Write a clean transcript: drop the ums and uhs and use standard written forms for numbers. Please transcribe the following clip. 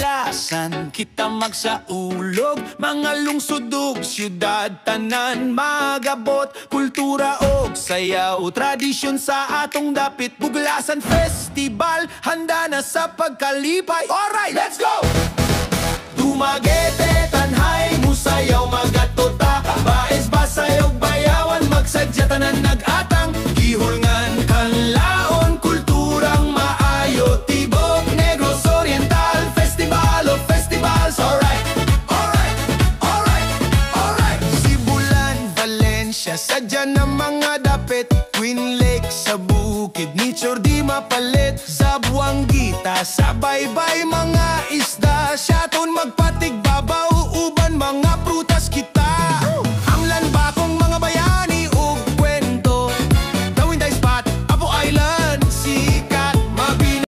Buglasan kita magsaulog, mga lungsod ug syudad tanan magabot. Kultura og sayaw, tradisyon sa atong dapit. Buglasan Festival, handa na sa pagkalipay. Alright, let's go! Tumagete, tanhay, musayaw, magatota. Baes, basayog, bayawan, magsadya tanan nag-atang. Gihulngan, kanlaon, kulturang maayo. Tibok, Negros Oriental, Festival of Festivals. Alright, alright, alright, alright. Sibulan, Valencia, sadya na mga dapit. Twin Lake sa bukid, nature di mapalit. Sa Buanguita, sa baybay mga